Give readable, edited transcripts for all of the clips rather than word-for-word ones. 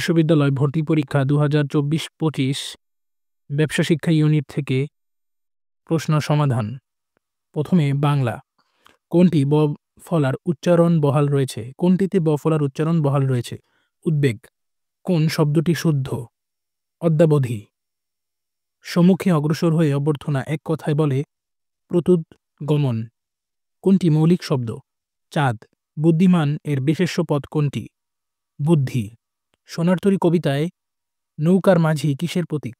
বিশ্ববিদ্যালয় ভর্তি পরীক্ষা 2024-25 ব্যবসা শিক্ষা ইউনিট থেকে প্রশ্ন সমাধান। প্রথমে বাংলা। কোনটি ব ফলার উচ্চারণ বহাল রয়েছে? কোনটিতে ব ফলার উচ্চারণ বহাল রয়েছে? উদ্বেগ। কোন শব্দটি শুদ্ধ? অদ্যাবধি। সম্মুখে অগ্রসর হয়ে অভ্যর্থনা এক কথায় বলে প্রত্যুৎগমন। কোনটি মৌলিক শব্দ? চাঁদ। বুদ্ধিমান এর বিশেষ্য পদ কোনটি? বুদ্ধি। সোনার তরী কবিতায় নৌকার মাঝি কিসের প্রতীক?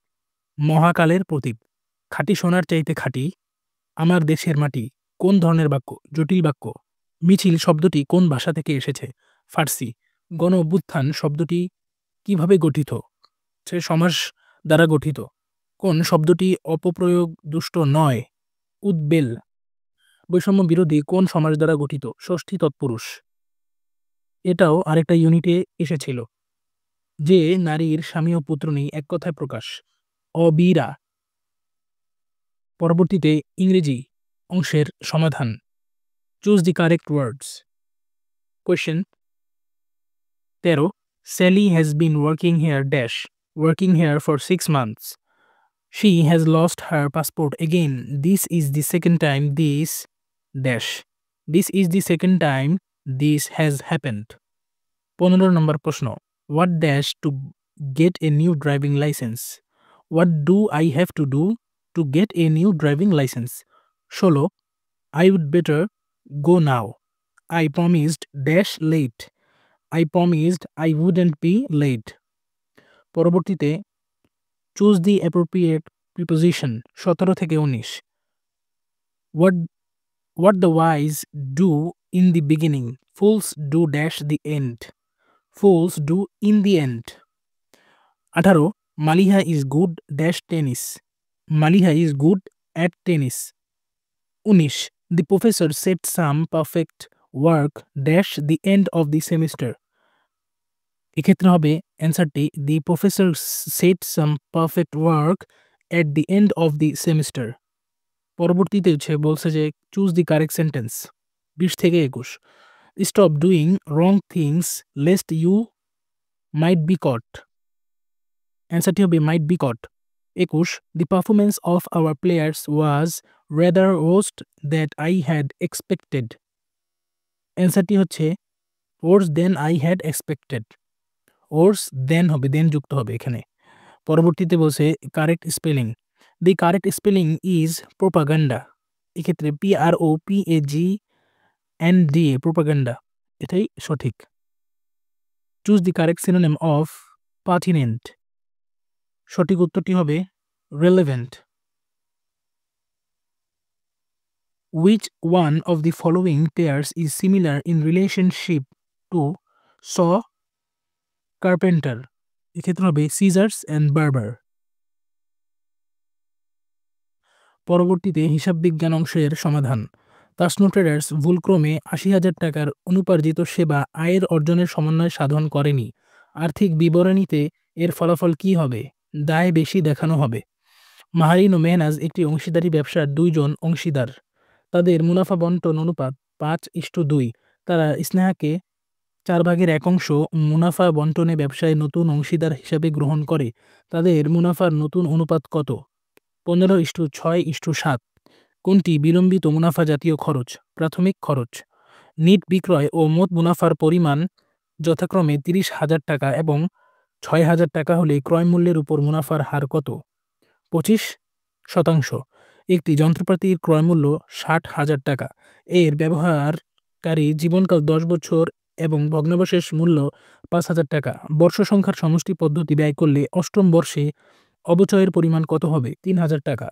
মহাকালের প্রতীক। খাঁটি সোনার চাইতে খাঁটি আমার দেশের মাটি কোন ধরনের বাক্য? জটিল বাক্য। মিছিল শব্দটি কোন ভাষা থেকে এসেছে? ফার্সি। গণ অভ্যুত্থান শব্দটি কিভাবে গঠিত? সে সমাস দ্বারা গঠিত। কোন শব্দটি অপপ্রয়োগ দুষ্ট নয়? উদ্বেল। বৈষম্য বিরোধী কোন সমাস দ্বারা গঠিত? ষষ্ঠী তৎপুরুষ। এটাও আরেকটা ইউনিটে এসেছিল। যে নারীর স্বামী ও পুত্র নেই এক কথায় প্রকাশ। অবীরা। পরবর্তীতে ইংরেজি অংশের সমাধান। Choose the correct words. Question 13. Sally has been working here for 6 months. She has lost her passport again. This is the second time this has happened. 15 নম্বর প্রশ্ন। What dash to get a new driving license? What do I have to do to get a new driving license? 16. I would better go now. I promised dash late. I promised I wouldn't be late. পরবর্তীতে choose the appropriate preposition 17 থেকে 19. What the wise do in the beginning, fools do dash the end. Fools do in the end. 18. Maliha is good dash tennis. Maliha is good at tennis. 19. The professor said some perfect work dash the end of the semester. এক্ষেত্রে হবে অ্যান্সারটি the professor set some perfect work at the end of the semester. পরবর্তীতে বলছে যে choose the correct sentence 20 থেকে 21। Stop doing wrong things lest you might be caught. অ্যান্সারটি হবে might be caught. 21 the performance of our players was rather worst that I had expected. অ্যান্সারটি হচ্ছে worse than I had expected. Worse than হবে, than যুক্ত হবে এখানে। পরবর্তীতে বলছে correct spelling. The correct spelling is propaganda. এক্ষেত্রে PROPAGANDA প্রোপাগান্ডা এটাই সঠিক। Choose the correct synonym of pertinent. সঠিক উত্তরটি হবে relevant. Which one of the following pairs is similar in relationship to saw carpenter. এক্ষেত্রে হবে সিজার্স অ্যান্ড বার্বার। পরবর্তীতে হিসাব বিজ্ঞান অংশের সমাধান। তাসনু ট্রেডার্স ভুলক্রমে ৮০,০০০ টাকার অনুপার্জিত সেবা আয়ের অর্জনের সমন্বয় সাধন করেনি। আর্থিক বিবরণীতে এর ফলাফল কী হবে? দায় বেশি দেখানো হবে। মাহারিন ও মেহনাজ একটি অংশীদারি ব্যবসার 2 জন অংশীদার। তাদের মুনাফা বন্টন অনুপাত 5:2। তারা স্নেহাকে 1/4 মুনাফা বন্টনে ব্যবসায় নতুন অংশীদার হিসাবে গ্রহণ করে। তাদের মুনাফার নতুন অনুপাত কত? 15:6:7। কোনটি বিলম্বিত মুনাফা জাতীয় খরচ? প্রাথমিক খরচ। নিট বিক্রয় ও মোট মুনাফার পরিমাণ যথাক্রমে 30,000 টাকা এবং 6,000 টাকা হলে ক্রয় মূল্যের উপর মুনাফার হার কত? 25%। একটি যন্ত্রপাতির ক্রয়মূল্য 60,000 টাকা। এর ব্যবহারকারী জীবনকাল 10 বছর এবং ভগ্নাবশেষ মূল্য 5,000 টাকা। বর্ষ সংখ্যার সমষ্টি পদ্ধতি ব্যয় করলে অষ্টম বর্ষে অবচয়ের পরিমাণ কত হবে? 3,000 টাকা।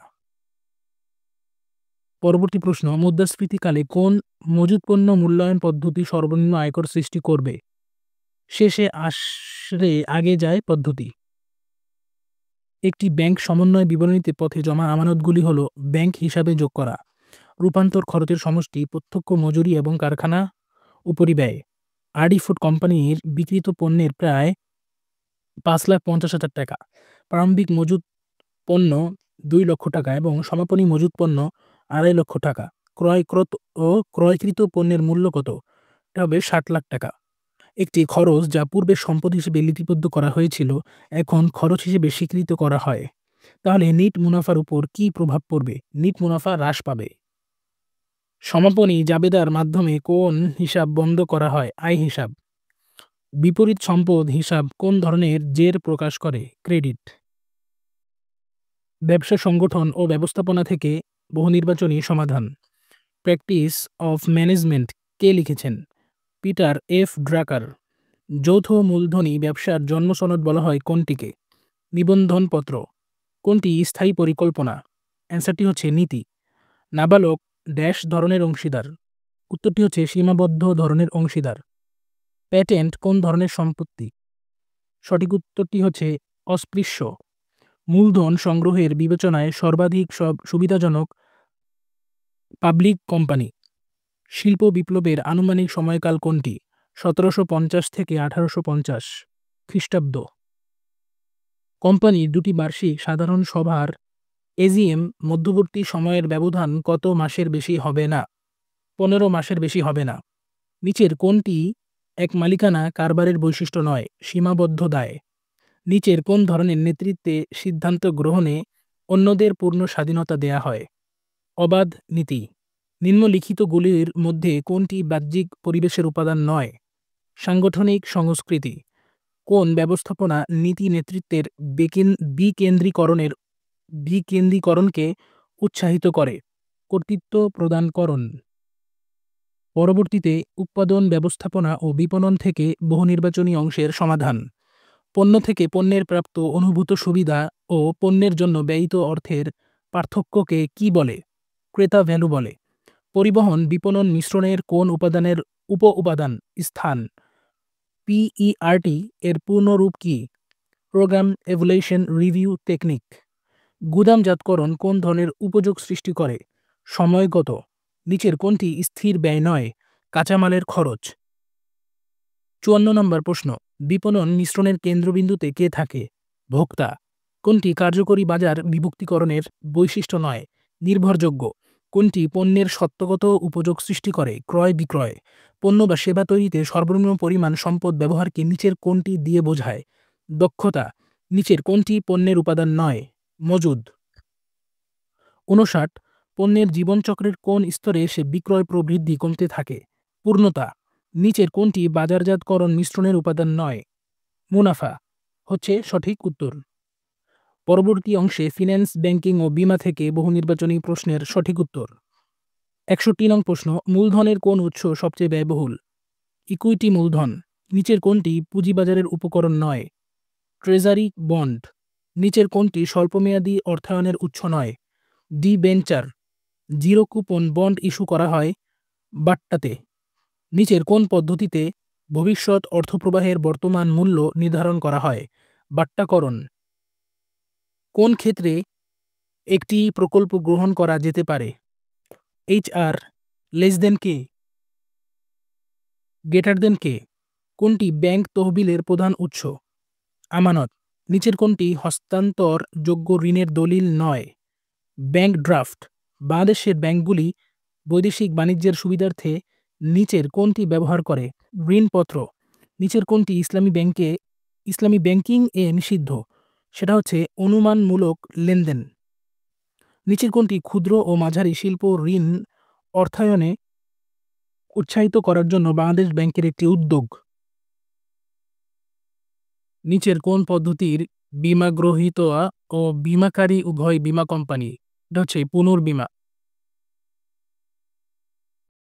পরবর্তী প্রশ্ন, মুদ্রাস্ফীতিকালে কোন মজুত পণ্য মূল্যায়ন পদ্ধতি সর্বনিম্ন আয়কর সৃষ্টি করবে? শেষে আসরে আগে যায় পদ্ধতি। একটি ব্যাংক সমন্বয় বিবরণীতে পথে জমা আমানতগুলি হল ব্যাংক হিসাবে যোগ করা। রূপান্তর খরচের সমষ্টি প্রত্যক্ষ মজুরি এবং কারখানা উপরিব্যয়। আরডি ফুড কোম্পানির বিক্রিত পণ্যের প্রায় 5,50,000 টাকা। প্রারম্ভিক মজুত পণ্য 2 লক্ষ টাকা এবং সমাপনী মজুত পণ্য 2.5 লক্ষ টাকা। ক্রয়কৃত পণ্যের মূল্য কত? এটা হবে 60 লাখ টাকা। একটি খরচ যা পূর্বে সম্পদ হিসেবে লিপিবদ্ধ করা হয়েছিল এখন খরচ হিসেবে স্বীকৃত করা হয়। তাহলে নিট মুনাফার উপর কী প্রভাব পড়বে? নিট মুনাফা হ্রাস পাবে। সমাপনী জাবেদার মাধ্যমে কোন হিসাব বন্ধ করা হয়? আয় হিসাব। বিপরীত সম্পদ হিসাব কোন ধরনের জের প্রকাশ করে? ক্রেডিট। ব্যবসা সংগঠন ও ব্যবস্থাপনা থেকে বহুনির্বাচনী সমাধান। প্র্যাকটিস অফ ম্যানেজমেন্ট কে লিখেছেন? Peter F Drucker. যৌথ মূলধনী ব্যবসার জন্মসনদ বলা হয় কোনটিকে? নিবন্ধনপত্র। কোনটি স্থায়ী পরিকল্পনা? অ্যান্সারটি হচ্ছে নীতি। নাবালক ড্যাশ ধরনের অংশীদার? উত্তরটি হচ্ছে সীমাবদ্ধ ধরনের অংশীদার। প্যাটেন্ট কোন ধরনের সম্পত্তি? সঠিক উত্তরটি হচ্ছে অস্পৃশ্য। মূলধন সংগ্রহের বিবেচনায় সর্বাধিক সুবিধাজনক পাবলিক কোম্পানি। শিল্প বিপ্লবের আনুমানিক সময়কাল কোনটি? 1750 থেকে 1850 খ্রিস্টাব্দ। কোম্পানির দুটি বার্ষিক সাধারণ সভার এজিএম মধ্যবর্তী সময়ের ব্যবধান কত মাসের বেশি হবে না? 15 মাসের বেশি হবে না। নিচের কোনটি এক মালিকানা কারবারের বৈশিষ্ট্য নয়? সীমাবদ্ধ দায়। নিচের কোন ধরনের নেতৃত্বে সিদ্ধান্ত গ্রহণে অন্যদের পূর্ণ স্বাধীনতা দেয়া হয়? অবাধ নীতি। নিম্নলিখিতগুলির মধ্যে কোনটি বাহ্যিক পরিবেশের উপাদান নয়? সাংগঠনিক সংস্কৃতি। কোন ব্যবস্থাপনা নীতি নেতৃত্বের বিকেন্দ্রীকরণকে উৎসাহিত করে? কর্তৃত্ব প্রদানকরণ। পরবর্তীতে উৎপাদন ব্যবস্থাপনা ও বিপণন থেকে বহুনির্বাচনী অংশের সমাধান। পণ্য থেকে পণ্যের প্রাপ্ত অনুভূত সুবিধা ও পণ্যের জন্য ব্যয়িত অর্থের পার্থক্যকে কী বলে? ক্রেতা ভ্যালু বলে। পরিবহন বিপণন মিশ্রণের কোন উপাদানের উপ-উপাদান? স্থান। পিইআরটি এর পূর্ণরূপ কী? Programme evaluation review technique. গুদামজাতকরণ কোন ধরনের উপযোগ সৃষ্টি করে? সময়গত। নিচের কোনটি স্থির ব্যয় নয়? কাঁচামালের খরচ। 54 নম্বর প্রশ্ন। বিপণন মিশ্রণের কেন্দ্রবিন্দুতে কে থাকে? ভোক্তা। কোনটি কার্যকরী বাজার বিভক্তিকরণের বৈশিষ্ট্য নয়? নির্ভরযোগ্য। কোনটি পণ্যের সত্যগত উপযোগ সৃষ্টি করে? ক্রয় বিক্রয়। পণ্য বা সেবা তৈরিতে সর্বনিম্ন পরিমাণ সম্পদ ব্যবহারকে নিচের কোনটি দিয়ে বোঝায়? দক্ষতা। নিচের কোনটি পণ্যের উপাদান নয়? মজুদ। 59 পণ্যের জীবনচক্রের কোন স্তরে এসে বিক্রয় প্রবৃদ্ধি কমতে থাকে? পূর্ণতা। নিচের কোনটি বাজারজাতকরণ মিশ্রণের উপাদান নয়? মুনাফা হচ্ছে সঠিক উত্তর। পরবর্তী অংশে ফিন্যান্স ব্যাংকিং ও বীমা থেকে বহুনির্বাচনী প্রশ্নের সঠিক উত্তর। 61 নং প্রশ্ন। মূলধনের কোন উৎস সবচেয়ে ব্যয়বহুল? ইকুইটি মূলধন। নিচের কোনটি পুঁজিবাজারের উপকরণ নয়? Treasury bond. নিচের কোনটি স্বল্পমেয়াদী অর্থায়নের উৎস নয়? Debenture. Zero coupon bond issue করা হয় বাট্টাতে। নিচের কোন পদ্ধতিতে ভবিষ্যৎ অর্থপ্রবাহের বর্তমান মূল্য নির্ধারণ করা হয়? বাট্টাকরণ। কোন ক্ষেত্রে একটি প্রকল্প গ্রহণ করা যেতে পারে? HR লেস দেন কে, গ্রেটার দেন কে। কোনটি ব্যাংক তহবিলের প্রধান উৎস? আমানত। নিচের কোনটি হস্তান্তরযোগ্য ঋণের দলিল নয়? Bank draft. বাংলাদেশের ব্যাংকগুলি বৈদেশিক বাণিজ্যের সুবিধার্থে নিচের কোনটি ব্যবহার করে? ঋণপত্র। নিচের কোনটি ইসলামী ব্যাংকিং এ নিষিদ্ধ? সেটা হচ্ছে অনুমানমূলক লেনদেন। নিচের কোনটি ক্ষুদ্র ও মাঝারি শিল্প ঋণ অর্থায়নে উৎসাহিত করার জন্য বাংলাদেশ ব্যাংকের একটি উদ্যোগ? নিচের কোন পদ্ধতির বীমাগ্রহীতা ও বীমাকারী উভয় বীমা কোম্পানি? এটা হচ্ছে পুনর্বীমা।